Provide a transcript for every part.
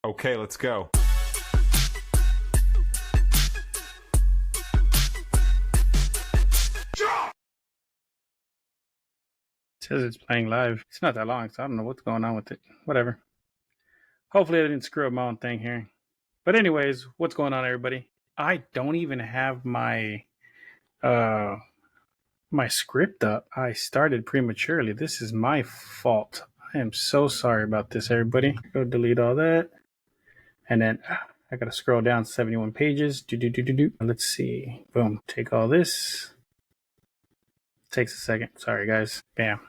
Okay, let's go. It says it's playing live. It's not that long, so I don't know what's going on with it. Whatever. Hopefully I didn't screw up my own thing here. But anyways, what's going on, everybody? I don't even have my my script up. I started prematurely. This is my fault. I am so sorry about this, everybody. Go delete all that. And then I gotta scroll down 71 pages. Let's see. Boom. Take all this. Takes a second. Sorry, guys. Bam.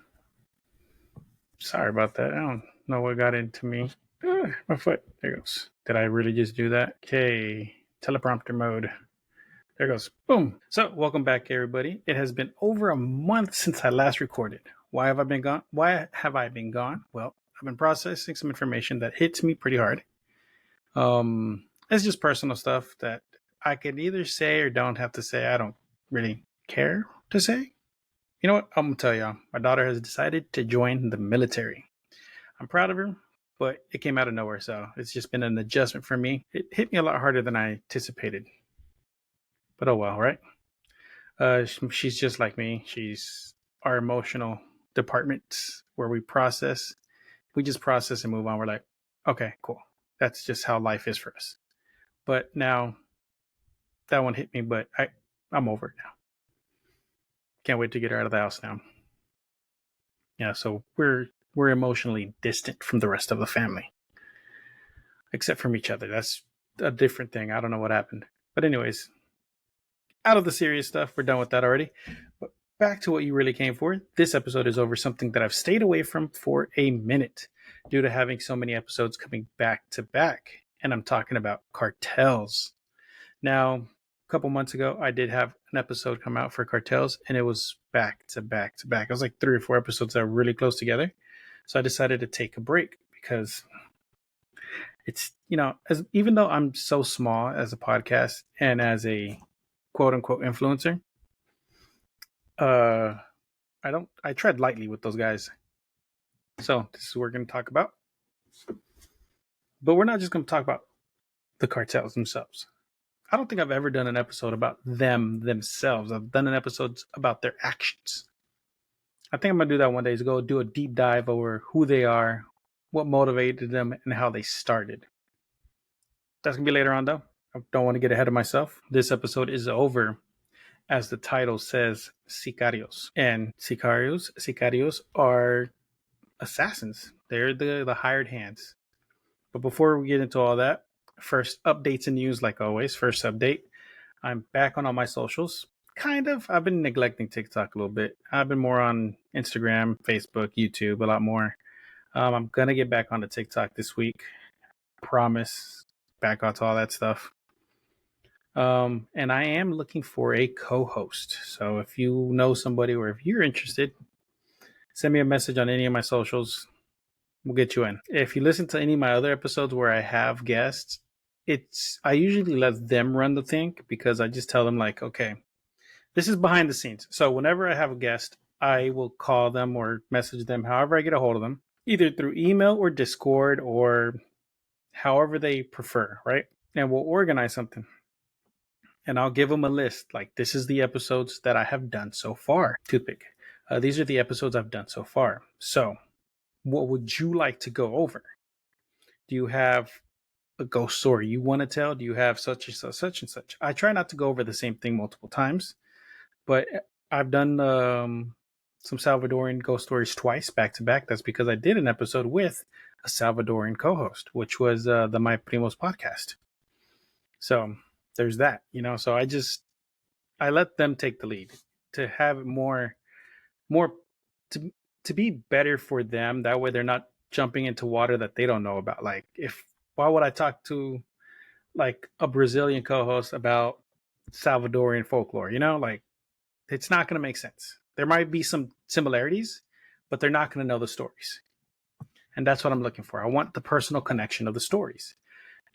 Sorry about that. I don't know what got into me. My foot. There goes. Did I really just do that? Okay. Teleprompter mode. There goes. Boom. So, welcome back, everybody. It has been over a month since I last recorded. Why have I been gone? Well, I've been processing some information that hits me pretty hard. It's just personal stuff that I can either say or don't have to say. I don't really care to say. You know what? I'm going to tell y'all. My daughter has decided to join the military. I'm proud of her, but it came out of nowhere. So it's just been an adjustment for me. It hit me a lot harder than I anticipated. But oh well, right? She's just like me. She's our emotional department where we process. We just process and move on. We're like, okay, cool. That's just how life is for us. But now that one hit me, but I'm over it now. Can't wait to get her out of the house now. Yeah, so we're emotionally distant from the rest of the family. Except from each other. That's a different thing. I don't know what happened. But anyways, out of the serious stuff, we're done with that already. But back to what you really came for. This episode is over something that I've stayed away from for a minute due to having so many episodes coming back to back. And I'm talking about cartels. Now, a couple months ago, I did have an episode come out for Cartels, and it was back to back to back. It was like 3 or 4 episodes that were really close together. So I decided to take a break because it's, even though I'm so small as a podcast and as a quote unquote influencer, I tread lightly with those guys. So this is what we're going to talk about. But we're not just going to talk about the cartels themselves. I don't think I've ever done an episode about them themselves. I've done an episode about their actions. I think I'm going to do that one day, is go do a deep dive over who they are, what motivated them, and how they started. That's going to be later on, though. I don't want to get ahead of myself. This episode is over, as the title says, Sicarios. And Sicarios are assassins. They're the hired hands. But before we get into all that, first updates and news, like always. First update, I'm back on all my socials. Kind of. I've been neglecting TikTok a little bit. I've been more on Instagram, Facebook, YouTube, a lot more. I'm going to get back onto TikTok this week. Promise. Back onto all that stuff. And I am looking for a co-host. So if you know somebody or if you're interested, send me a message on any of my socials. We'll get you in. If you listen to any of my other episodes where I have guests, I usually let them run the thing because I just tell them like, okay, this is behind the scenes. So whenever I have a guest, I will call them or message them, however I get a hold of them, either through email or Discord or however they prefer, right? And we'll organize something. And I'll give them a list. Like, this is the episodes that I have done so far. Toothpick. These are the episodes I've done so far. So what would you like to go over? Do you have a ghost story you want to tell? Do you have such and such, such and such? I try not to go over the same thing multiple times, but I've done some Salvadorian ghost stories twice back to back. That's because I did an episode with a Salvadorian co-host, which was the My Primos podcast. So there's that, so I let them take the lead to have more to be better for them. That way they're not jumping into water that they don't know about. Like, why would I talk to like a Brazilian co-host about Salvadorian folklore? Like, it's not going to make sense. There might be some similarities, but they're not going to know the stories. And that's what I'm looking for. I want the personal connection of the stories.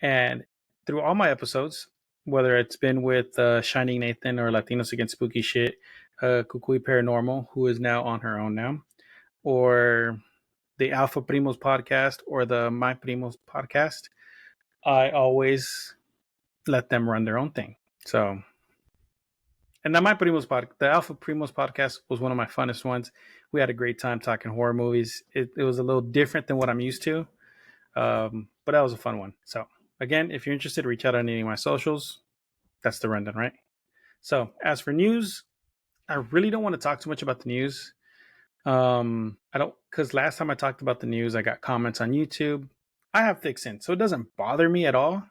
And through all my episodes, whether it's been with Shining Nathan or Latinos Against Spooky Shit, Kukui Paranormal, who is now on her own now, or the Alpha Primos podcast or the My Primos podcast, I always let them run their own thing. So, and that my Primos podcast, the Alpha Primos podcast was one of my funnest ones. We had a great time talking horror movies. It was a little different than what I'm used to, but that was a fun one. So, again, if you're interested, reach out on any of my socials. That's the rundown, right? So, as for news, I really don't want to talk too much about the news. I don't, because last time I talked about the news, I got comments on YouTube. I have thick skin, so it doesn't bother me at all,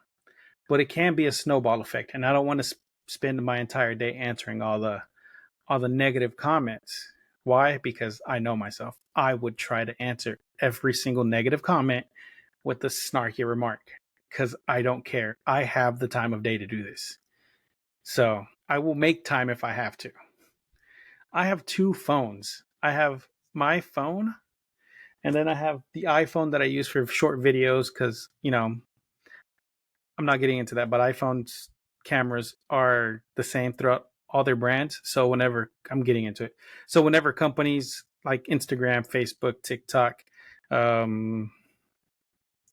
but it can be a snowball effect, and I don't want to spend my entire day answering all the negative comments. Why? Because I know myself. I would try to answer every single negative comment with a snarky remark because I don't care. I have the time of day to do this. So I will make time if I have to. I have two phones. I have my phone, and then I have the iPhone that I use for short videos because, I'm not getting into that, but iPhones cameras are the same throughout all their brands. So whenever I'm getting into it, so whenever companies like Instagram, Facebook, TikTok, um,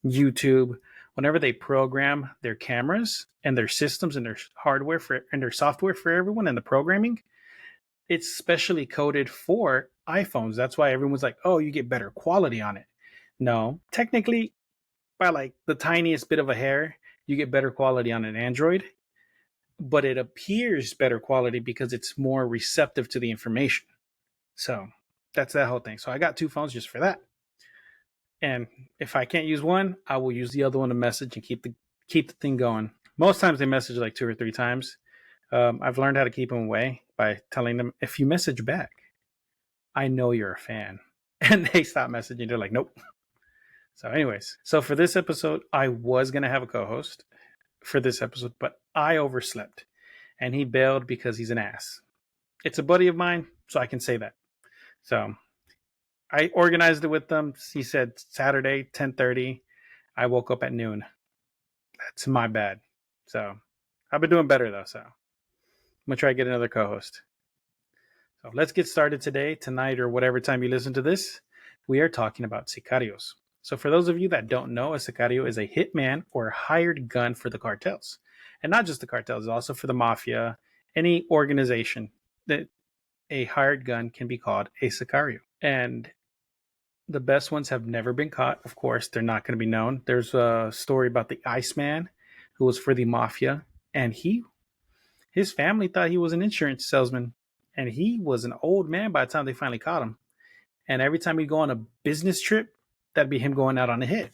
YouTube, whenever they program their cameras and their systems and their hardware for and their software for everyone and the programming, it's specially coded for iPhones. That's why everyone's like, "Oh, you get better quality on it." No, technically, by like the tiniest bit of a hair, you get better quality on an Android, but it appears better quality because it's more receptive to the information. So that's that whole thing. So I got two phones just for that. And if I can't use one, I will use the other one to message and keep the thing going. Most times they message like 2 or 3 times. I've learned how to keep them away by telling them, if you message back, I know you're a fan. And they stop messaging. They're like, nope. So, anyways, so for this episode, I was going to have a co host for this episode, but I overslept and he bailed because he's an ass. It's a buddy of mine, so I can say that. So I organized it with them. He said Saturday, 10:30. I woke up at noon. That's my bad. So I've been doing better though. So I'm going to try to get another co host. So let's get started today, tonight, or whatever time you listen to this. We are talking about Sicarios. So for those of you that don't know, a Sicario is a hitman or hired gun for the cartels. And not just the cartels, also for the mafia, any organization that a hired gun can be called a Sicario. And the best ones have never been caught. Of course, they're not going to be known. There's a story about the Iceman who was for the mafia, and his family thought he was an insurance salesman, and he was an old man by the time they finally caught him. And every time he'd go on a business trip, that'd be him going out on a hit.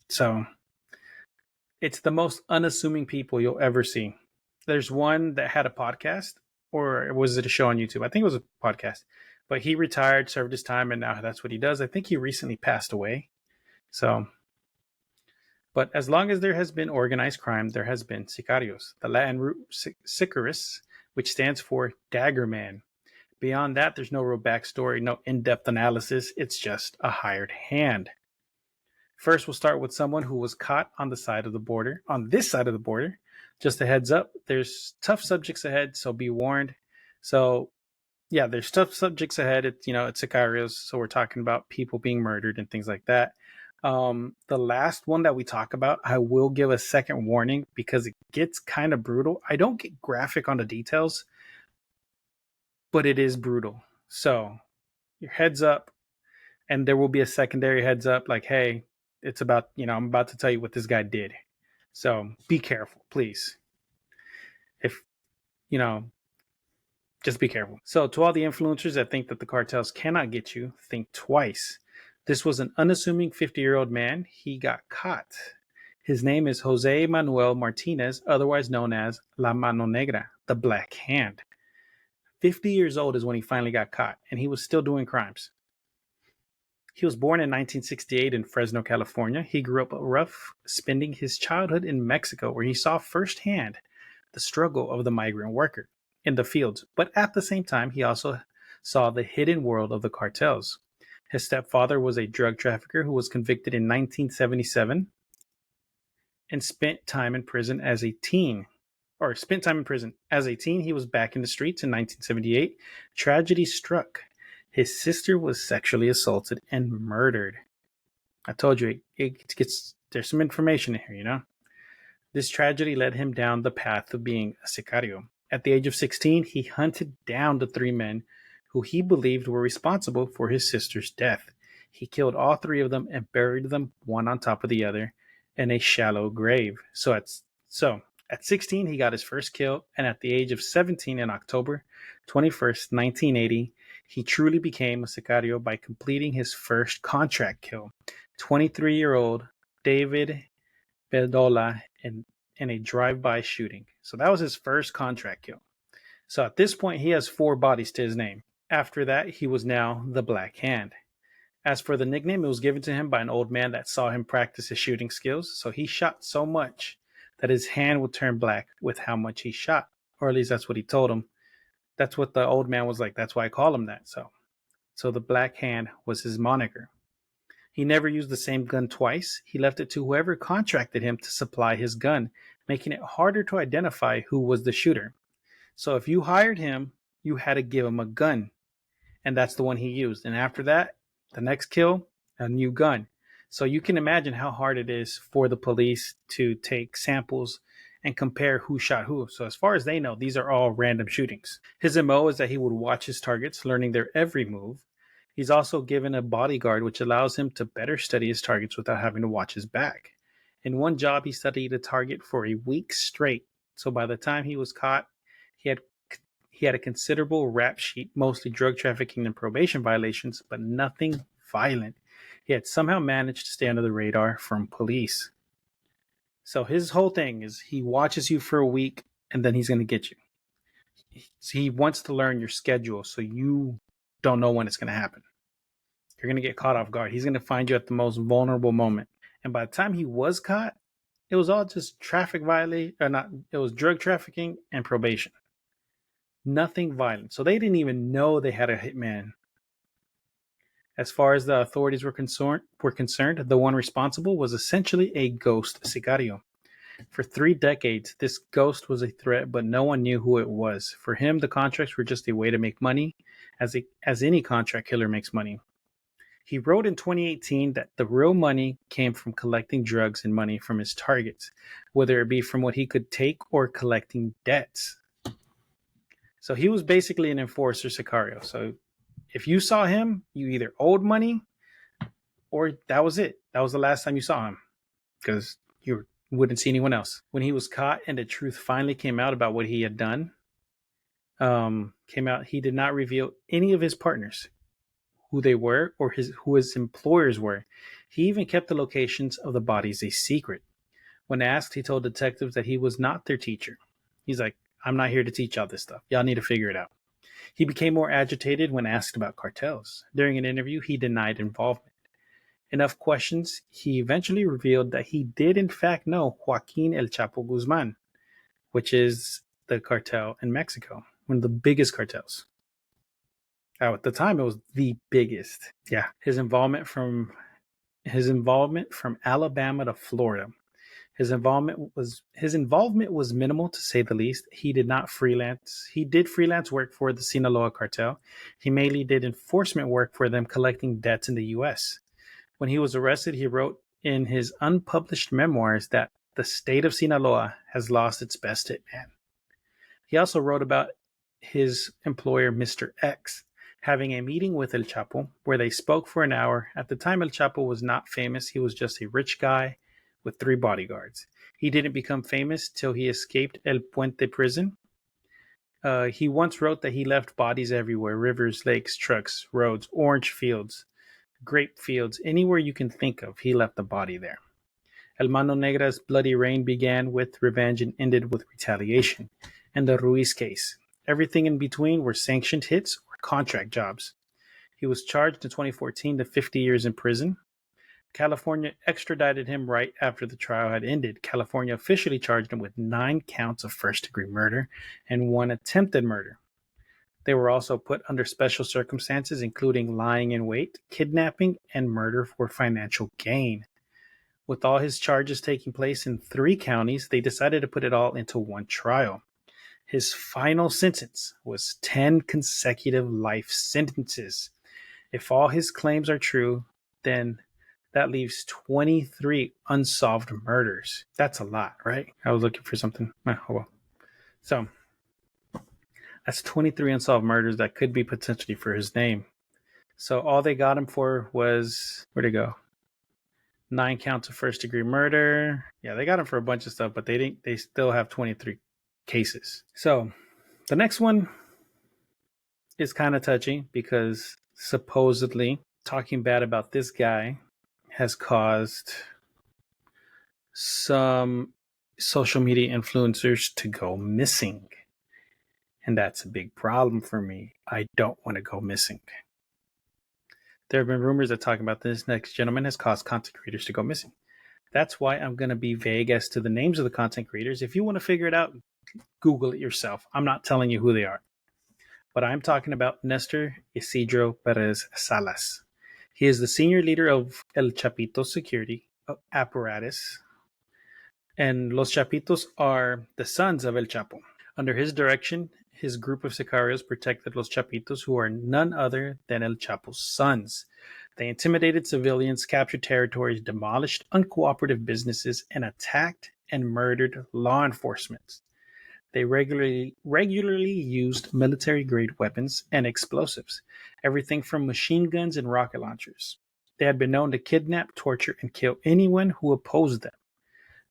So it's the most unassuming people you'll ever see. There's one that had a podcast, or was it a show on YouTube? I think it was a podcast. But he retired, served his time, and now that's what he does. I think he recently passed away. So, but as long as there has been organized crime, there has been Sicarios, the Latin root Sicarus, which stands for dagger man. Beyond that, there's no real backstory, no in-depth analysis. It's just a hired hand. First, we'll start with someone who was caught on the side of the border, on this side of the border. Just a heads up, there's tough subjects ahead, so be warned. So, yeah, there's tough subjects ahead. It's Sicarios, so we're talking about people being murdered and things like that. The last one that we talk about, I will give a second warning because it gets kind of brutal. I don't get graphic on the details, but it is brutal. So, your heads up, and there will be a secondary heads up like, hey, it's about, I'm about to tell you what this guy did. So be careful, please. If, just be careful. So to all the influencers that think that the cartels cannot get you, think twice. This was an unassuming 50-year-old man. He got caught. His name is Jose Manuel Martinez, otherwise known as La Mano Negra, the Black Hand. 50 years old is when he finally got caught, and he was still doing crimes. He was born in 1968 in Fresno, California. He grew up rough, spending his childhood in Mexico, where he saw firsthand the struggle of the migrant worker in the fields. But at the same time, he also saw the hidden world of the cartels. His stepfather was a drug trafficker who was convicted in 1977 and spent time in prison as a teen. As a teen, he was back in the streets in 1978. Tragedy struck. His sister was sexually assaulted and murdered. I told you, it gets, there's some information in here, This tragedy led him down the path of being a sicario. At the age of 16, he hunted down the three men who he believed were responsible for his sister's death. He killed all three of them and buried them one on top of the other in a shallow grave. So at 16, he got his first kill, and at the age of 17 in October 21st, 1980, he truly became a sicario by completing his first contract kill. 23-year-old David Bedolla in a drive-by shooting. So that was his first contract kill. So at this point, he has 4 bodies to his name. After that, he was now the Black Hand. As for the nickname, it was given to him by an old man that saw him practice his shooting skills. So he shot so much that his hand would turn black with how much he shot. Or at least that's what he told him. That's what the old man was like. That's why I call him that. So the Black Hand was his moniker. He never used the same gun twice. He left it to whoever contracted him to supply his gun, making it harder to identify who was the shooter. So if you hired him, you had to give him a gun, and that's the one he used. And after that, the next kill, a new gun. So you can imagine how hard it is for the police to take samples and compare who shot who. So as far as they know, these are all random shootings. His MO is that he would watch his targets, learning their every move. He's also given a bodyguard, which allows him to better study his targets without having to watch his back. In one job, he studied a target for a week straight. So by the time he was caught, he had a considerable rap sheet, mostly drug trafficking and probation violations, but nothing violent. He had somehow managed to stay under the radar from police. So his whole thing is he watches you for a week and then he's going to get you. He wants to learn your schedule so you don't know when it's going to happen. You're going to get caught off guard. He's going to find you at the most vulnerable moment. And by the time he was caught, it was all just it was drug trafficking and probation. Nothing violent. So they didn't even know they had a hitman. As far as the authorities were concerned, the one responsible was essentially a ghost sicario. For 3 decades, this ghost was a threat, but no one knew who it was. For him, the contracts were just a way to make money, as any contract killer makes money. He wrote in 2018 that the real money came from collecting drugs and money from his targets, whether it be from what he could take or collecting debts. So he was basically an enforcer sicario. So if you saw him, you either owed money or that was it. That was the last time you saw him because you wouldn't see anyone else. When he was caught and the truth finally came out about what he had done, he did not reveal any of his partners, who they were or who his employers were. He even kept the locations of the bodies a secret. When asked, he told detectives that he was not their teacher. He's like, I'm not here to teach y'all this stuff. Y'all need to figure it out. He became more agitated when asked about cartels. During an interview, he denied involvement. Enough questions, he eventually revealed that he did in fact know Joaquin El Chapo Guzman, which is the cartel in Mexico, one of the biggest cartels. At the time, it was the biggest. Yeah, his involvement from Alabama to Florida. His involvement was minimal, to say the least. He did not freelance. He did freelance work for the Sinaloa cartel. He mainly did enforcement work for them, collecting debts in the U.S. When he was arrested, he wrote in his unpublished memoirs that the state of Sinaloa has lost its best hitman. He also wrote about his employer, Mr. X, having a meeting with El Chapo where they spoke for an hour. At the time, El Chapo was not famous. He was just a rich guy with 3 bodyguards. He didn't become famous till he escaped El Puente prison. He once wrote that he left bodies everywhere: rivers, lakes, trucks, roads, orange fields, grape fields, anywhere you can think of, he left a body there. El Mano Negra's bloody reign began with revenge and ended with retaliation. And the Ruiz case. Everything in between were sanctioned hits or contract jobs. He was charged in 2014 to 50 years in prison. California extradited him right after the trial had ended. California officially charged him with 9 counts of first-degree murder and 1 attempted murder. They were also put under special circumstances, including lying in wait, kidnapping, and murder for financial gain. With all his charges taking place in 3 counties, they decided to put it all into one trial. His final sentence was 10 consecutive life sentences. If all his claims are true, then That leaves 23 unsolved murders. That's a lot, right? I was looking for something. Oh, well. So that's 23 unsolved murders that could be potentially for his name. So all they got him for was, where'd it go? 9 counts of first degree murder. Yeah, they got him for a bunch of stuff, but they still have 23 cases. So the next one is kind of touchy because supposedly talking bad about this guy has caused some social media influencers to go missing. And that's a big problem for me. I don't want to go missing. There have been rumors that talking about this next gentleman has caused content creators to go missing. That's why I'm going to be vague as to the names of the content creators. If you want to figure it out, Google it yourself. I'm not telling you who they are. But I'm talking about Nestor Isidro Perez Salas. He is the senior leader of El Chapito's security apparatus. And Los Chapitos are the sons of El Chapo. Under his direction, his group of Sicarios protected Los Chapitos, who are none other than El Chapo's sons. They intimidated civilians, captured territories, demolished uncooperative businesses, and attacked and murdered law enforcement. They regularly used military-grade weapons and explosives, everything from machine guns and rocket launchers. They had been known to kidnap, torture, and kill anyone who opposed them.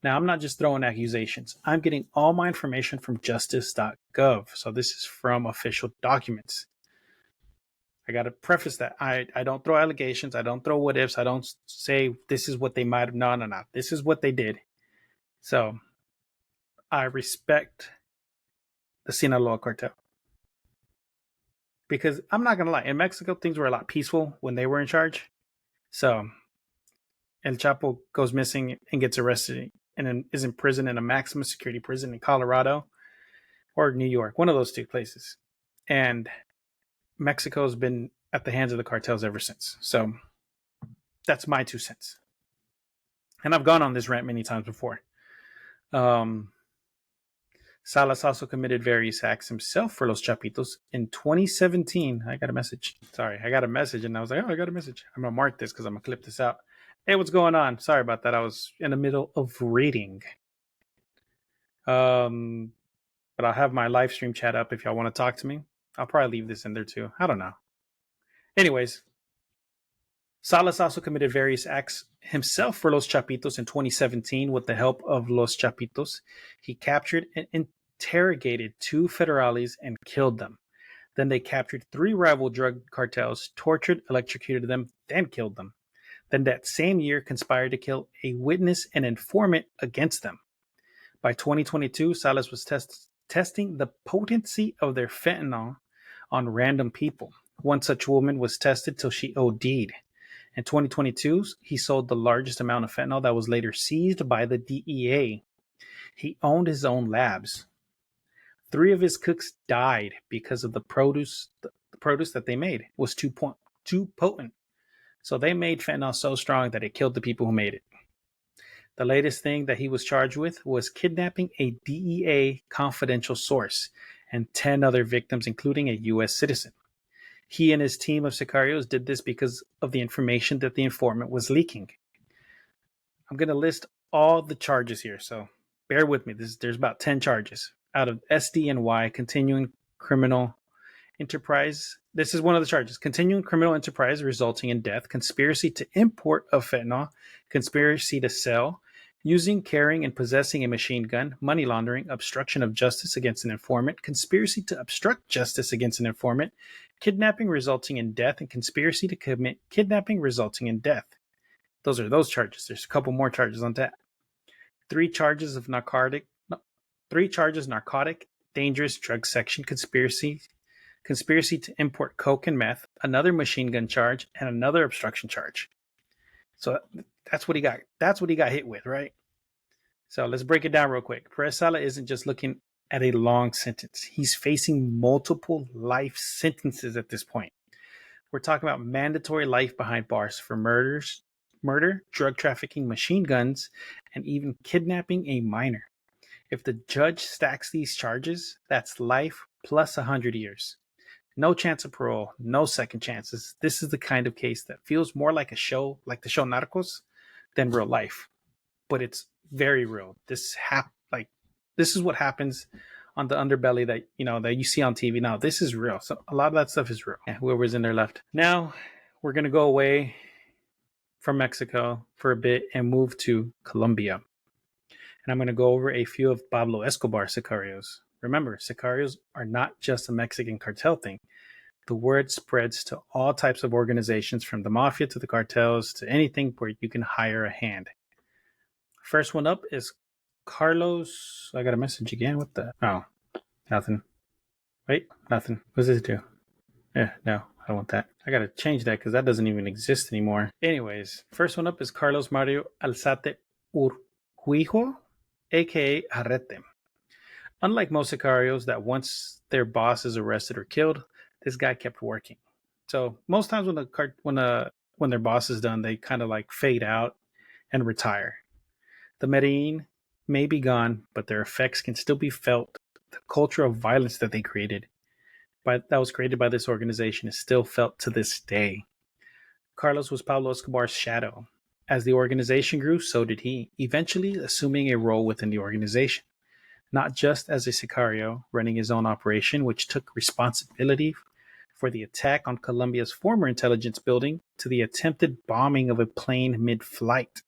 Now, I'm not just throwing accusations. I'm getting all my information from justice.gov. So this is from official documents. I got to preface that. I don't throw allegations. I don't throw what ifs. I don't say this is what they might have. No. This is what they did. So I respect the Sinaloa cartel. Because I'm not going to lie. In Mexico, things were a lot peaceful when they were in charge. So El Chapo goes missing and gets arrested and is in prison in a maximum security prison in Colorado or New York, one of those two places. And Mexico's been at the hands of the cartels ever since. So that's my 2 cents. And I've gone on this rant many times before. Salas also committed various acts himself for Los Chapitos. In 2017, I got a message. Sorry, I got a message and I was like, oh, I got a message. I'm going to mark this because I'm going to clip this out. Hey, what's going on? Sorry about that. I was in the middle of reading. But I'll have my live stream chat up if y'all want to talk to me. I'll probably leave this in there too. I don't know. Anyways, Salas also committed various acts himself for Los Chapitos in 2017 with the help of Los Chapitos. He captured and interrogated 2 federales and killed them. Then they captured 3 rival drug cartels, tortured, electrocuted them, then killed them. Then that same year conspired to kill a witness and informant against them. By 2022, Salas was testing the potency of their fentanyl on random people. One such woman was tested till she OD'd. In 2022, he sold the largest amount of fentanyl that was later seized by the DEA. He owned his own labs. 3 of his cooks died because of the produce that they made was too potent. So they made fentanyl so strong that it killed the people who made it. The latest thing that he was charged with was kidnapping a DEA confidential source and 10 other victims, including a U.S. citizen. He and his team of Sicarios did this because of the information that the informant was leaking. I'm going to list all the charges here, so bear with me. There's about 10 charges. Out of SDNY, continuing criminal enterprise. This is one of the charges. Continuing criminal enterprise resulting in death, conspiracy to import of fentanyl, conspiracy to sell, using, carrying, and possessing a machine gun, money laundering, obstruction of justice against an informant, conspiracy to obstruct justice against an informant, kidnapping resulting in death, and conspiracy to commit kidnapping resulting in death. Those are those charges. There's a couple more charges on that. 3 charges, narcotic, dangerous drug section, conspiracy to import coke and meth, another machine gun charge, and another obstruction charge. So that's what he got. That's what he got hit with, right? So let's break it down real quick. Perez Salas isn't just looking at a long sentence. He's facing multiple life sentences at this point. We're talking about mandatory life behind bars for murder, drug trafficking, machine guns, and even kidnapping a minor. If the judge stacks these charges, that's life plus 100 years. No chance of parole, no second chances. This is the kind of case that feels more like a show, like the show Narcos, than real life. But it's very real. This is what happens on the underbelly that you see on TV. Now, this is real. So a lot of that stuff is real. Yeah, whoever's in there left. Now, we're going to go away from Mexico for a bit and move to Colombia. And I'm going to go over a few of Pablo Escobar's Sicarios. Remember, Sicarios are not just a Mexican cartel thing. The word spreads to all types of organizations, from the mafia to the cartels to anything where you can hire a hand. First one up is Carlos. I got a message again. What the? Oh, nothing. Wait, nothing. What does this do? Yeah, no, I don't want that. I got to change that because that doesn't even exist anymore. Anyways, first one up is Carlos Mario Alzate Urquijo, aka Arrete. Unlike most Sicarios that once their boss is arrested or killed, this guy kept working. So most times when their boss is done, they kind of like fade out and retire. The Medellin may be gone, but their effects can still be felt. The culture of violence that they created, that was created by this organization, is still felt to this day. Carlos was Pablo Escobar's shadow. As the organization grew, so did he, eventually assuming a role within the organization. Not just as a Sicario running his own operation, which took responsibility for the attack on Colombia's former intelligence building to the attempted bombing of a plane mid-flight.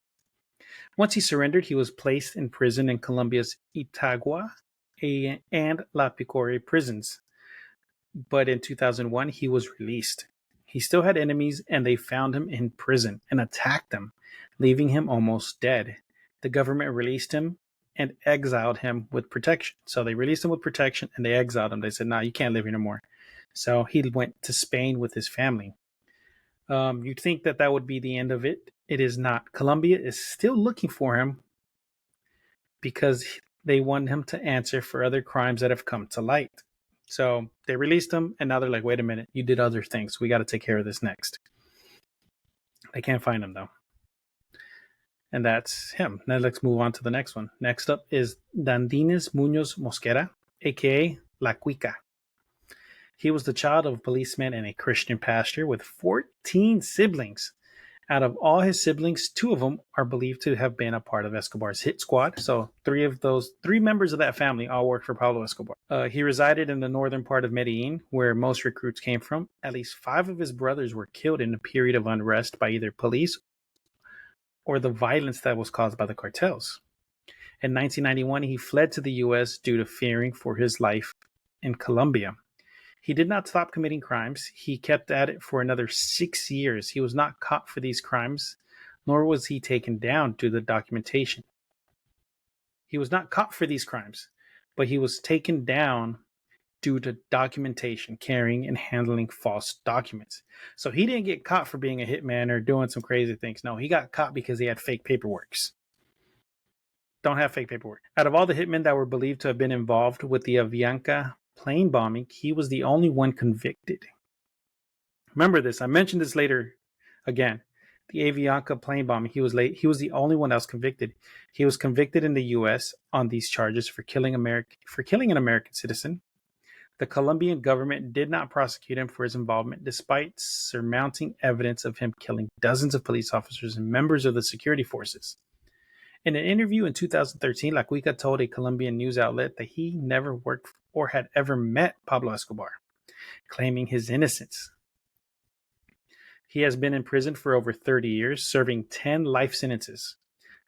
Once he surrendered, he was placed in prison in Colombia's Itagua and La Picore prisons. But in 2001, he was released. He still had enemies, and they found him in prison and attacked him, leaving him almost dead. The government released him and exiled him with protection. So they released him with protection and they exiled him. They said, "No, you can't live here no more." So he went to Spain with his family. You'd think that would be the end of it. It is not. Colombia is still looking for him because they want him to answer for other crimes that have come to light. So they released him, and now they're like, wait a minute, you did other things. We got to take care of this next. They can't find him, though. And that's him. Now let's move on to the next one. Next up is Dandines Muñoz Mosquera, a.k.a. La Cuica. He was the child of a policeman and a Christian pastor with 14 siblings. Out of all his siblings, 2 of them are believed to have been a part of Escobar's hit squad. So 3 members of that family all worked for Pablo Escobar. He resided in the northern part of Medellin, where most recruits came from. At least 5 of his brothers were killed in a period of unrest by either police or the violence that was caused by the cartels. In 1991, he fled to the U.S. due to fearing for his life in Colombia. He did not stop committing crimes. He kept at it for another 6 years. He was not caught for these crimes, nor was he taken down due to the documentation. He was not caught for these crimes, but he was taken down due to documentation, carrying and handling false documents. So he didn't get caught for being a hitman or doing some crazy things. No, he got caught because he had fake paperworks. Don't have fake paperwork. Out of all the hitmen that were believed to have been involved with the Avianca plane bombing, he was the only one convicted. Remember this. I mentioned this later again. The Avianca plane bombing, he was the only one else convicted. He was convicted in the U.S. on these charges for killing an American citizen. The Colombian government did not prosecute him for his involvement, despite surmounting evidence of him killing dozens of police officers and members of the security forces. In an interview in 2013, La Cuica told a Colombian news outlet that he never worked or had ever met Pablo Escobar, claiming his innocence. He has been in prison for over 30 years, serving 10 life sentences.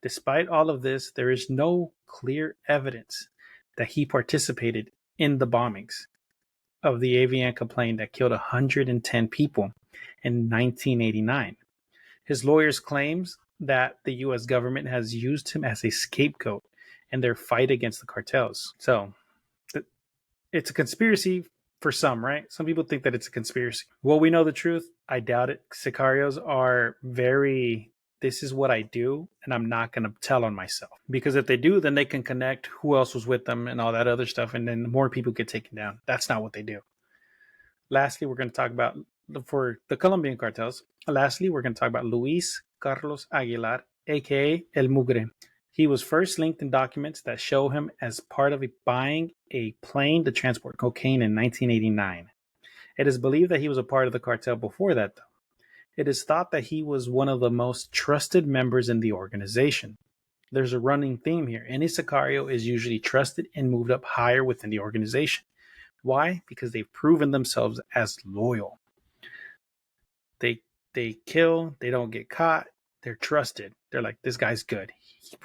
Despite all of this, there is no clear evidence that he participated in the bombings of the Avianca plane that killed 110 people in 1989. His lawyers claims that the U.S. government has used him as a scapegoat in their fight against the cartels. So it's a conspiracy for some, right? Some people think that it's a conspiracy. Well, we know the truth. I doubt it. Sicarios are this is what I do, and I'm not going to tell on myself. Because if they do, then they can connect who else was with them and all that other stuff, and then more people get taken down. That's not what they do. Lastly, we're going to talk about, for the Colombian cartels, Luis Carlos Aguilar, a.k.a. El Mugre. He was first linked in documents that show him as part of buying a plane to transport cocaine in 1989. It is believed that he was a part of the cartel before that, though. It is thought that he was one of the most trusted members in the organization. There's a running theme here. Any Sicario is usually trusted and moved up higher within the organization. Why? Because they've proven themselves as loyal. They kill, they don't get caught, they're trusted. They're like, this guy's good.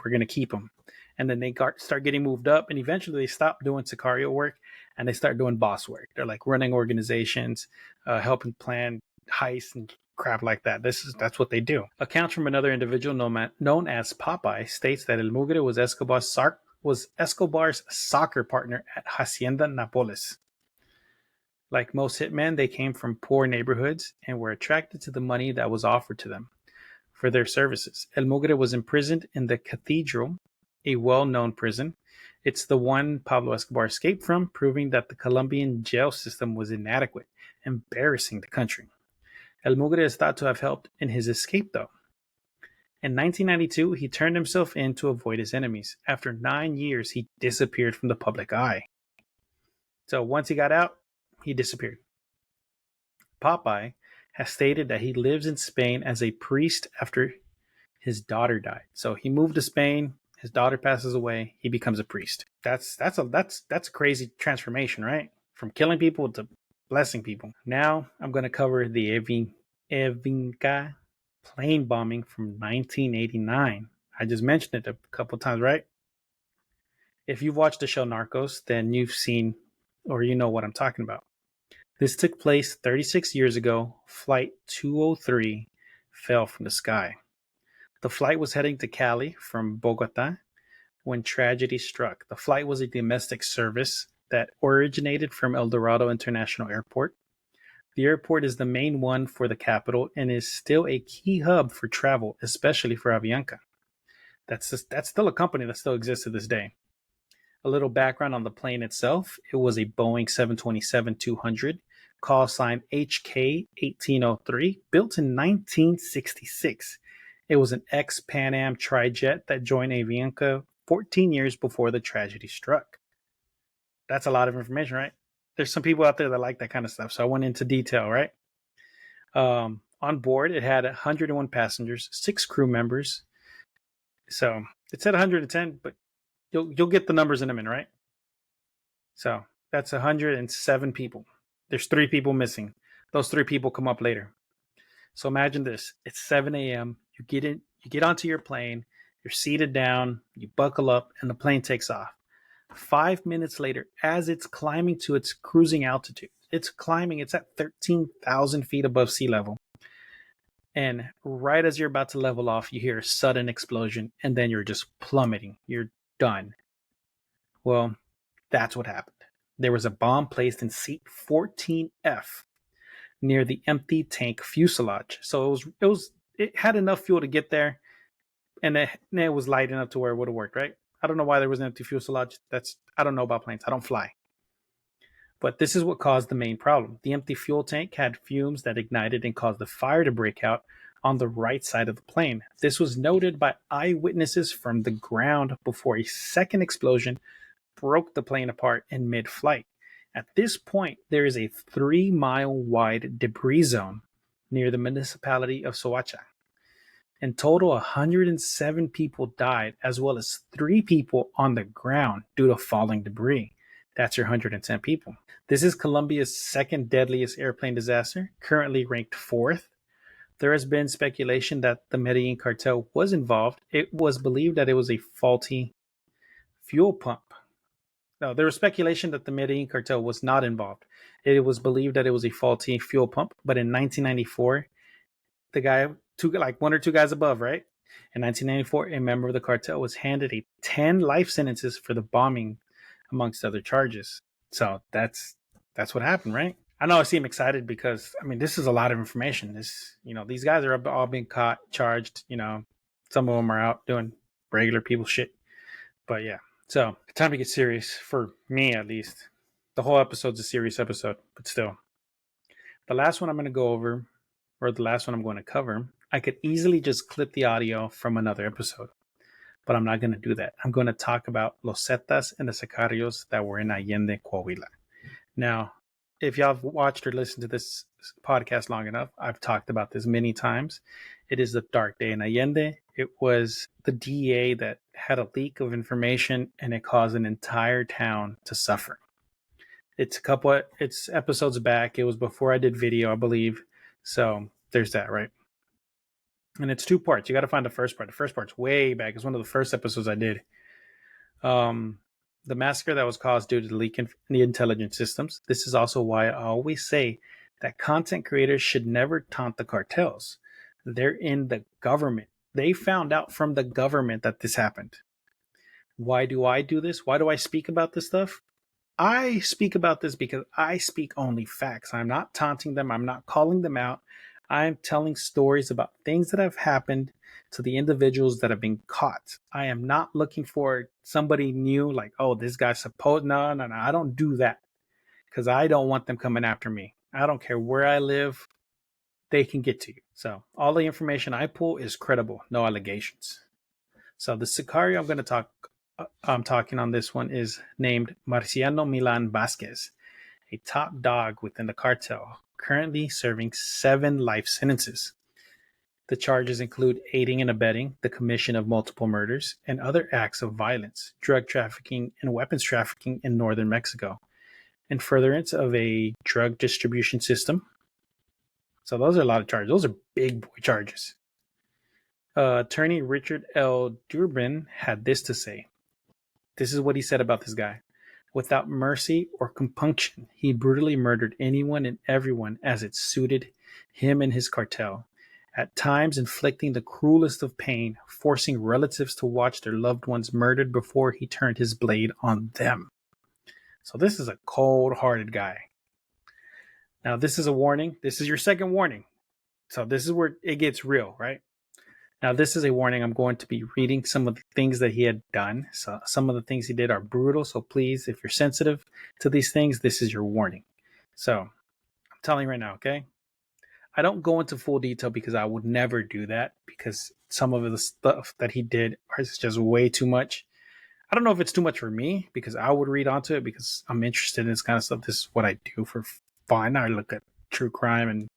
We're going to keep him. And then they start getting moved up, and eventually they stop doing Sicario work and they start doing boss work. They're like running organizations, helping plan heists and crap like that. That's what they do. Accounts from another individual known as Popeye states that El Mugre was Escobar's soccer partner at Hacienda Napoles. Like most hitmen, they came from poor neighborhoods and were attracted to the money that was offered to them for their services. El Mugre was imprisoned in the Cathedral, a well-known prison. It's the one Pablo Escobar escaped from, proving that the Colombian jail system was inadequate, embarrassing the country. El Mugre is thought to have helped in his escape, though. In 1992, he turned himself in to avoid his enemies. After 9 years, he disappeared from the public eye. So once he got out, he disappeared. Popeye has stated that he lives in Spain as a priest after his daughter died. So he moved to Spain, his daughter passes away, he becomes a priest. That's a crazy transformation, right? From killing people to blessing people. Now I'm going to cover the Avianca plane bombing from 1989. I just mentioned it a couple times, right? If you've watched the show Narcos, then you've seen or you know what I'm talking about. This took place 36 years ago. Flight 203 fell from the sky. The flight was heading to Cali from Bogota when tragedy struck. The flight was a domestic service that originated from El Dorado International Airport. The airport is the main one for the capital and is still a key hub for travel, especially for Avianca. That's still a company that still exists to this day. A little background on the plane itself. It was a Boeing 727-200, call sign HK-1803, built in 1966. It was an ex-Pan Am trijet that joined Avianca 14 years before the tragedy struck. That's a lot of information, right? There's some people out there that like that kind of stuff, so I went into detail, right? On board, it had 101 passengers, 6 crew members. So it said 110, but You'll get the numbers in a minute, right? So that's 107 people. There's 3 people missing. Those 3 people come up later. So imagine this. It's 7 a.m. You get onto your plane, you're seated down, you buckle up, and the plane takes off. 5 minutes later, as it's climbing to its cruising altitude, it's at 13,000 feet above sea level. And right as you're about to level off, you hear a sudden explosion, and then you're just plummeting. You're done. Well, that's what happened. There was a bomb placed in seat 14F near the empty tank fuselage. So it had enough fuel to get there, and it was light enough to where it would have worked, right? I don't know why there was an empty fuselage. I don't know about planes. I don't fly. But this is what caused the main problem. The empty fuel tank had fumes that ignited and caused the fire to break out on the right side of the plane. This was noted by eyewitnesses from the ground before a second explosion broke the plane apart in mid-flight. At this point, there is a 3-mile wide debris zone near the municipality of Soacha. In total, 107 people died, as well as 3 people on the ground due to falling debris. That's your 110 people. This is Colombia's second deadliest airplane disaster, currently ranked 4th. There has been speculation that the Medellin cartel was involved. It was believed that it was a faulty fuel pump. No, there was speculation that the Medellin cartel was not involved. It was believed that it was a faulty fuel pump, but in 1994, the guy, one or two guys above, right? In 1994, a member of the cartel was handed 10 life sentences for the bombing, amongst other charges. So that's what happened, right? I know I seem excited because this is a lot of information. These guys are all being caught, charged. Some of them are out doing regular people shit. But yeah, so time to get serious for me at least. The whole episode's a serious episode, but still, the last one I'm going to go over, or the last one I'm going to cover, I could easily just clip the audio from another episode, but I'm not going to do that. I'm going to talk about Los Zetas and the Sicarios that were in Allende, Coahuila. Now, if y'all have watched or listened to this podcast long enough, I've talked about this many times. It is the dark day in Allende. It was the DEA that had a leak of information and it caused an entire town to suffer. It's episodes back. It was before I did video, I believe. So there's that, right? And it's two parts. You got to find the first part. The first part's way back. It's one of the first episodes I did. The massacre that was caused due to the leak in the intelligence systems. This is also why I always say that content creators should never taunt the cartels. They're in the government. They found out from the government that this happened. Why do I do this? Why do I speak about this stuff? I speak about this because I speak only facts. I'm not taunting them. I'm not calling them out. I'm telling stories about things that have happened to the individuals that have been caught. I am not looking for somebody new like, oh, this guy's supposed. No. I don't do that because I don't want them coming after me. I don't care where I live. They can get to you. So all the information I pull is credible. No allegations. So the Sicario I'm talking on this one is named Marciano Milan Vasquez, a top dog within the cartel, currently serving 7 life sentences. The charges include aiding and abetting the commission of multiple murders and other acts of violence, drug trafficking, and weapons trafficking in northern Mexico, and furtherance of a drug distribution system. So those are a lot of charges. Those are big boy charges. Attorney Richard L. Durbin had this to say. This is what he said about this guy. Without mercy or compunction, he brutally murdered anyone and everyone as it suited him and his cartel, at times inflicting the cruelest of pain, forcing relatives to watch their loved ones murdered before he turned his blade on them. So this is a cold-hearted guy. Now, this is a warning. This is your second warning. So this is where it gets real, right? Now, this is a warning. I'm going to be reading some of the things that he had done. So some of the things he did are brutal. So please, if you're sensitive to these things, this is your warning. So I'm telling you right now, okay? I don't go into full detail because I would never do that because some of the stuff that he did is just way too much. I don't know if it's too much for me because I would read onto it because I'm interested in this kind of stuff. This is what I do for fun. I look at true crime and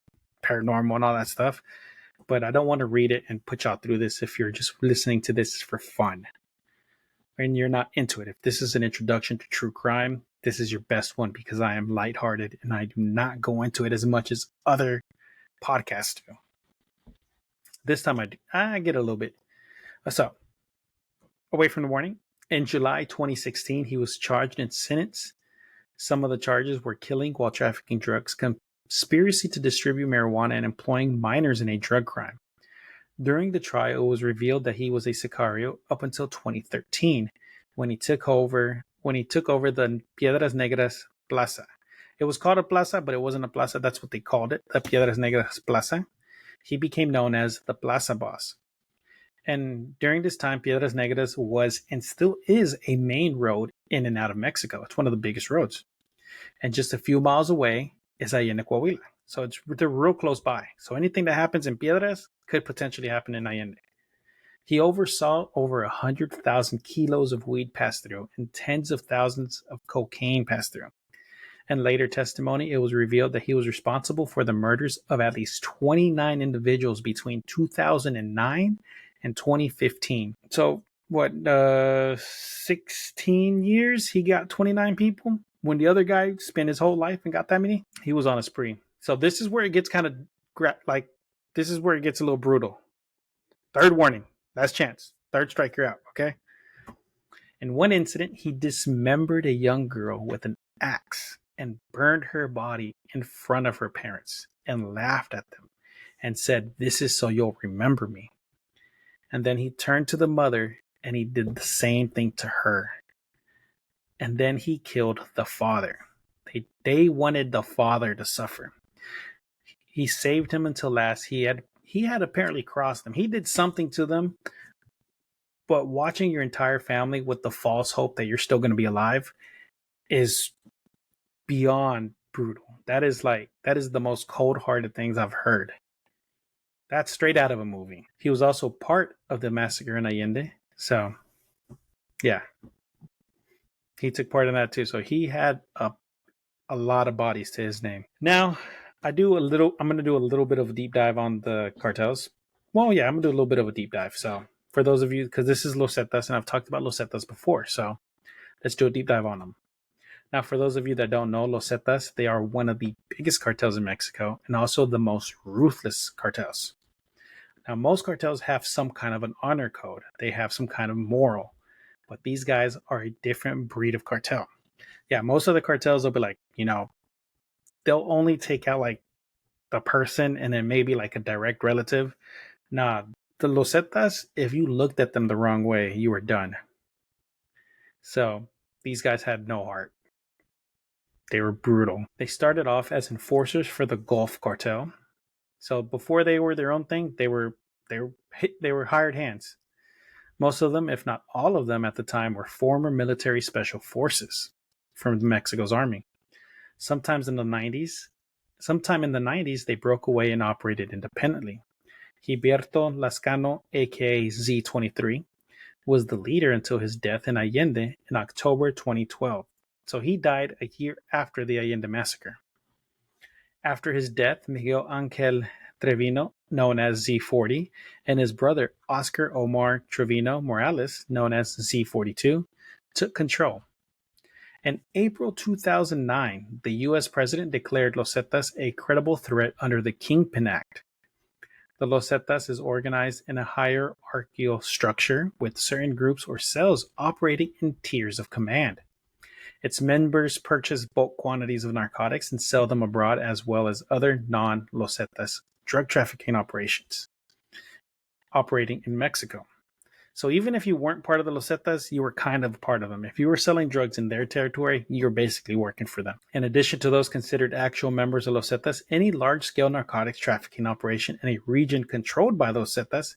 paranormal and all that stuff. But I don't want to read it and put y'all through this if you're just listening to this for fun and you're not into it. If this is an introduction to true crime, this is your best one because I am lighthearted and I do not go into it as much as other podcasts do. This time I do. I get a little bit. So, away from the warning, in July 2016, he was charged and sentenced. Some of the charges were killing while trafficking drugs, conspiracy to distribute marijuana, and employing minors in a drug crime. During the trial, it was revealed that he was a Sicario up until 2013, when he took over the Piedras Negras Plaza. It was called a plaza, but it wasn't a plaza. That's what they called it, the Piedras Negras Plaza. He became known as the Plaza Boss. And during this time, Piedras Negras was and still is a main road in and out of Mexico. It's one of the biggest roads. And just a few miles away is Allende, Coahuila. So they're real close by. So anything that happens in Piedras could potentially happen in Allende. He oversaw over 100,000 kilos of weed pass through and tens of thousands of cocaine pass through. And later testimony, it was revealed that he was responsible for the murders of at least 29 individuals between 2009 and 2015. So, 16 years? He got 29 people? When the other guy spent his whole life and got that many? He was on a spree. So this is where it gets kind of, this is where it gets a little brutal. Third warning. Last chance. Third strike, you're out, okay? In one incident, he dismembered a young girl with an axe and burned her body in front of her parents and laughed at them and said, "This is so you'll remember me." And then he turned to the mother and he did the same thing to her. And then he killed the father. They wanted the father to suffer. He saved him until last. He had apparently crossed them. He did something to them. But watching your entire family with the false hope that you're still going to be alive is beyond brutal. That is the most cold-hearted things I've heard. That's straight out of a movie. He was also part of the massacre in Allende. So, yeah. He took part in that too. So he had a a lot of bodies to his name. Now, I'm going to do a little bit of a deep dive on the cartels. Well, yeah, I'm going to do a little bit of a deep dive. So, for those of you, because this is Los Zetas, and I've talked about Los Zetas before. So, let's do a deep dive on them. Now, for those of you that don't know, Los Zetas, they are one of the biggest cartels in Mexico and also the most ruthless cartels. Now, most cartels have some kind of an honor code. They have some kind of moral. But these guys are a different breed of cartel. Yeah, most of the cartels will be like, they'll only take out like the person and then maybe like a direct relative. Nah, the Los Zetas, if you looked at them the wrong way, you were done. So these guys had no heart. They were brutal. They started off as enforcers for the Gulf Cartel. So before they were their own thing, they were hired hands. Most of them, if not all of them at the time, were former military special forces from Mexico's army. Sometime in the 90s, they broke away and operated independently. Gilberto Lascano, aka Z23, was the leader until his death in Allende in October 2012. So he died a year after the Allende massacre. After his death, Miguel Angel Trevino, known as Z40, and his brother Oscar Omar Trevino Morales, known as Z42, took control. In April 2009, the U.S. president declared Los Zetas a credible threat under the Kingpin Act. The Los Zetas is organized in a hierarchical structure with certain groups or cells operating in tiers of command. Its members purchase bulk quantities of narcotics and sell them abroad, as well as other non-Los Zetas drug trafficking operations operating in Mexico. So even if you weren't part of the Los Zetas, you were kind of part of them. If you were selling drugs in their territory, you're basically working for them. In addition to those considered actual members of Los Zetas, any large-scale narcotics trafficking operation in a region controlled by Los Zetas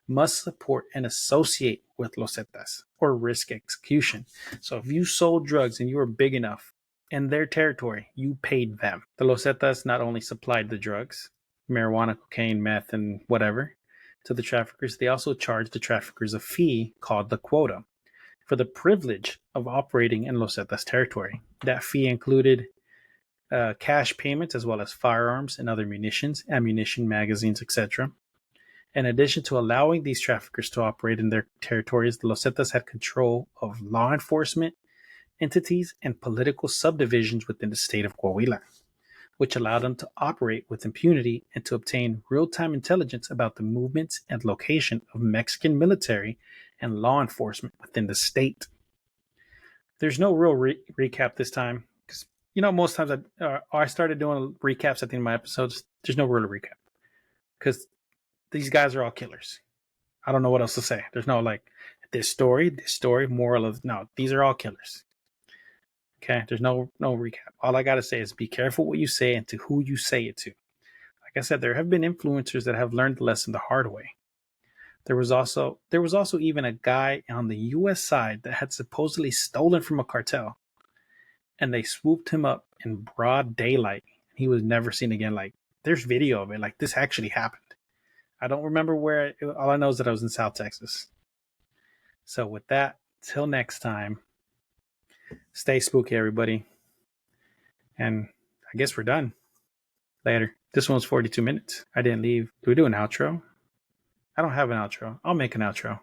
must support and associate with Los Zetas or risk execution. So if you sold drugs and you were big enough in their territory, you paid them. The Los Zetas not only supplied the drugs, marijuana, cocaine, meth, and whatever, to the traffickers, they also charged the traffickers a fee called the quota for the privilege of operating in Los Zetas territory. That fee included cash payments as well as firearms and other munitions, ammunition, magazines, etc. In addition to allowing these traffickers to operate in their territories, the Los Zetas had control of law enforcement entities and political subdivisions within the state of Coahuila, which allowed them to operate with impunity and to obtain real-time intelligence about the movements and location of Mexican military and law enforcement within the state. There's no real recap this time, because most times I started doing recaps at the end of my episodes. There's no real recap, because these guys are all killers. I don't know what else to say. There's no like this story, moral of no. These are all killers. Okay, there's no recap. All I gotta say is be careful what you say and to who you say it to. Like I said, there have been influencers that have learned the lesson the hard way. There was also even a guy on the U.S. side that had supposedly stolen from a cartel, and they swooped him up in broad daylight. He was never seen again. Like there's video of it. Like this actually happened. I don't remember where. All I know is that I was in South Texas. So with that, till next time, stay spooky, everybody. And I guess we're done. Later. This one's 42 minutes. I didn't leave. Do we do an outro? I don't have an outro. I'll make an outro.